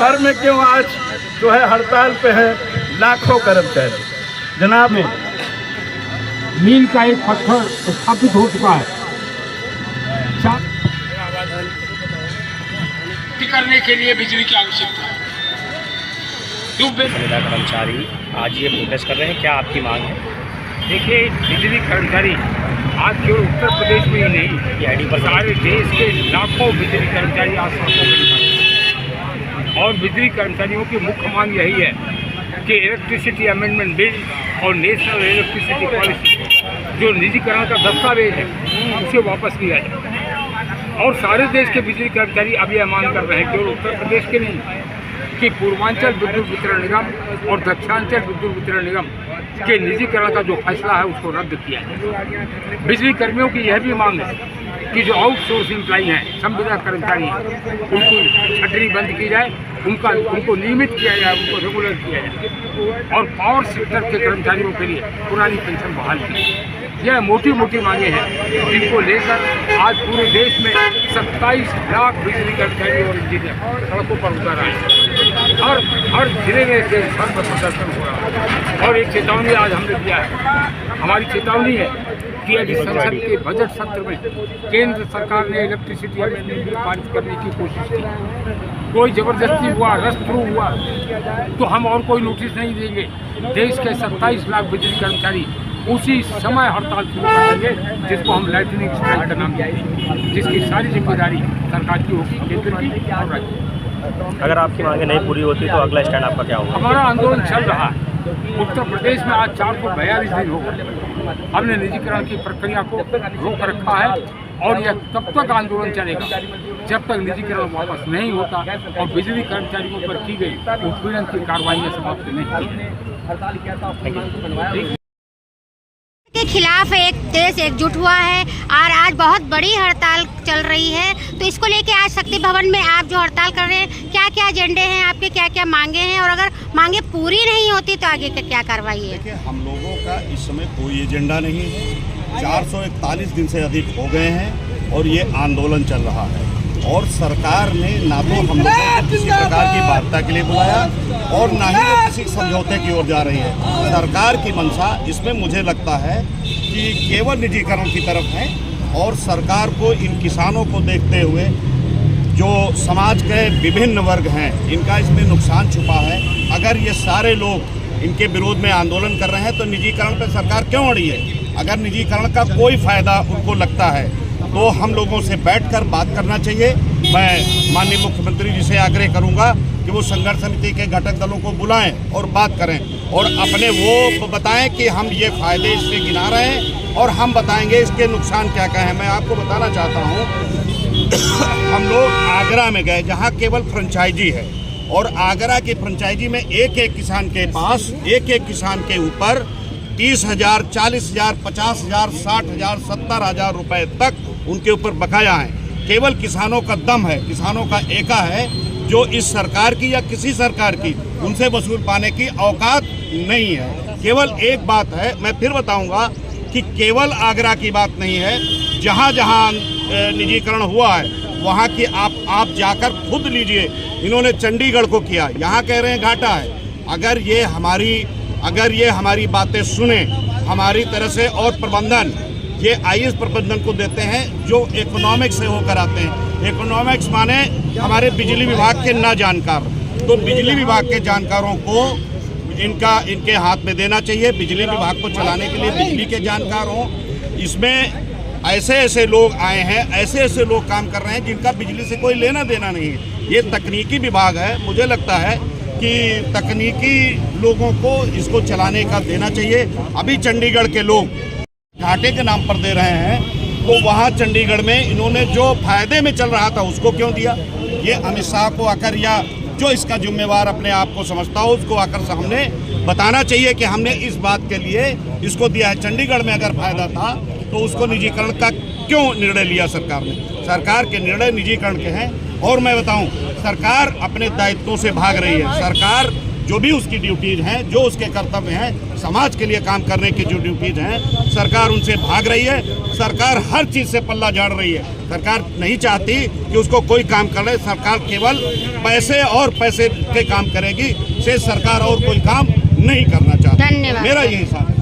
भर में क्यों आज जो है हड़ताल पे है लाखों कर्मचारी। जनाब, मील का एक पत्थर स्थापित हो चुका है करने के लिए बिजली की आवश्यकता है। संविदा कर्मचारी आज ये प्रोटेस्ट कर रहे हैं, क्या आपकी मांग है? देखिए, बिजली कर्मचारी आज केवल उत्तर प्रदेश में ही नहीं, सारे देश के लाखों बिजली कर्मचारी आज सड़कों पर निकले और बिजली कर्मचारियों की मुख्य मांग यही है कि इलेक्ट्रिसिटी अमेंडमेंट बिल और नेशनल इलेक्ट्रिसिटी पॉलिसी जो निजीकरण का दस्तावेज है उसे वापस लिया जाए। और सारे देश के बिजली कर्मचारी अब यह मांग कर रहे हैं, केवल उत्तर प्रदेश के नहीं, कि पूर्वांचल विद्युत वितरण निगम और दक्षिणांचल विद्युत वितरण निगम के निजीकरण का जो फैसला है उसको रद्द किया जाए। बिजली कर्मियों की यह भी मांग है कि जो आउटसोर्स एम्प्लॉई हैं, संविदा कर्मचारी हैं, उनकी छटनी बंद की जाए, उनको नियमित किया जाए, उनको रेगुलर किया जाए और पावर सेक्टर के कर्मचारियों के लिए पुरानी पेंशन बहाल की जाए। यह मोटी मोटी मांगे हैं जिनको लेकर आज पूरे देश में 27 लाख बिजली कर्मचारी और इंजीनियर सड़कों पर उतर आए हैं। हर जिले में से सर्व प्रदर्शन हो रहा है और एक चेतावनी आज हमने दिया है। हमारी चेतावनी है कि यदि संसद के बजट सत्र में केंद्र सरकार ने इलेक्ट्रिसिटी अमेंडमेंट बिल पारित करने की कोशिश की, कोई जबरदस्ती हुआ, रश थ्रू हुआ, तो हम और कोई नोटिस नहीं देंगे। देश के 27 लाख बिजली कर्मचारी उसी समय हड़ताल शुरू कर देंगे जिसको हम लाइटनिंग स्ट्राइक का नाम देंगे, जिसकी सारी जिम्मेदारी सरकार की होगी, केंद्र की और राज्य। अगर आपकी मांगे नहीं पूरी होती तो अगला स्टैंड आपका क्या होगा? हमारा आंदोलन चल रहा है। उत्तर प्रदेश में आज 442 दिन हो गए हमने निजीकरण की प्रक्रिया को रोक रखा है और यह तब तक आंदोलन चलेगा जब तक निजीकरण वापस नहीं होता और बिजली कर्मचारियों पर की गई उत्पीड़न की कार्रवाइयाँ समाप्त नहीं की के खिलाफ एक देश एकजुट हुआ है और आज बहुत बड़ी हड़ताल चल रही है। तो इसको लेके आज शक्ति भवन में आप जो हड़ताल कर रहे हैं, क्या क्या एजेंडे हैं आपके, क्या क्या मांगे हैं और अगर मांगे पूरी नहीं होती तो आगे क्या कार्रवाई है? देखिए, हम लोगों का इस समय कोई एजेंडा नहीं है। 441 दिन से अधिक हो गए हैं और ये आंदोलन चल रहा है और सरकार ने ना तो हम लोगों को किसी प्रकार की वार्ता के लिए बुलाया और ना ही वो किसी समझौते की ओर जा रही है। सरकार की मंशा इसमें मुझे लगता है कि केवल निजीकरण की तरफ है और सरकार को इन किसानों को देखते हुए जो समाज के विभिन्न वर्ग हैं इनका इसमें नुकसान छुपा है। अगर ये सारे लोग इनके विरोध में आंदोलन कर रहे हैं तो निजीकरण पर सरकार क्यों अड़ी है? अगर निजीकरण का कोई फ़ायदा उनको लगता है तो हम लोगों से बैठकर बात करना चाहिए। मैं माननीय मुख्यमंत्री जी से आग्रह करूंगा कि वो संघर्ष समिति के घटक दलों को बुलाएं और बात करें और अपने वो बताएं कि हम ये फायदे इसके गिना रहे हैं और हम बताएंगे इसके नुकसान क्या क्या है। मैं आपको बताना चाहता हूँ हम लोग आगरा में गए जहाँ केवल फ्रेंचाइजी है और आगरा की फ्रेंचाइजी में एक एक किसान के पास एक किसान के ऊपर 30,000, 40,000, 50,000, 60,000, 70,000 रुपए तक उनके ऊपर बकाया है। केवल किसानों का दम है, किसानों का एका है जो इस सरकार की या किसी सरकार की उनसे वसूल पाने की औकात नहीं है। केवल एक बात है, मैं फिर बताऊंगा कि केवल आगरा की बात नहीं है, जहां जहां निजीकरण हुआ है वहां की आप जाकर खुद लीजिए। इन्होंने चंडीगढ़ को किया, यहाँ कह रहे हैं घाटा है। अगर ये हमारी बातें सुने हमारी तरह से और प्रबंधन ये आईएएस प्रबंधन को देते हैं जो इकोनॉमिक्स से होकर आते हैं। इकोनॉमिक्स माने हमारे बिजली विभाग के ना जानकार, तो बिजली विभाग के जानकारों को इनके हाथ में देना चाहिए। बिजली विभाग को चलाने के लिए बिजली के जानकार हों। इसमें ऐसे लोग आए हैं, ऐसे लोग काम कर रहे हैं जिनका बिजली से कोई लेना देना नहीं है। ये तकनीकी विभाग है, मुझे लगता है कि तकनीकी लोगों को इसको चलाने का देना चाहिए। अभी चंडीगढ़ के लोग घाटे के नाम पर दे रहे हैं, तो वहाँ चंडीगढ़ में इन्होंने जो फायदे में चल रहा था उसको क्यों दिया? ये अमित शाह को आकर या जो इसका जिम्मेवार अपने आप को समझता हो उसको आकर सामने बताना चाहिए कि हमने इस बात के लिए इसको दिया है। चंडीगढ़ में अगर फायदा था तो उसको निजीकरण का क्यों निर्णय लिया सरकार ने? सरकार के निर्णय निजीकरण के हैं। और मैं बताऊं, सरकार अपने दायित्वों से भाग रही है। सरकार जो भी उसकी ड्यूटीज हैं, जो उसके कर्तव्य हैं, समाज के लिए काम करने की जो ड्यूटीज हैं, सरकार उनसे भाग रही है। सरकार हर चीज़ से पल्ला झाड़ रही है। सरकार नहीं चाहती कि उसको कोई काम करे। सरकार केवल पैसे और पैसे के काम करेगी। से सरकार और कोई काम नहीं करना चाहती। धन्यवाद। मेरा यही हिसाब है।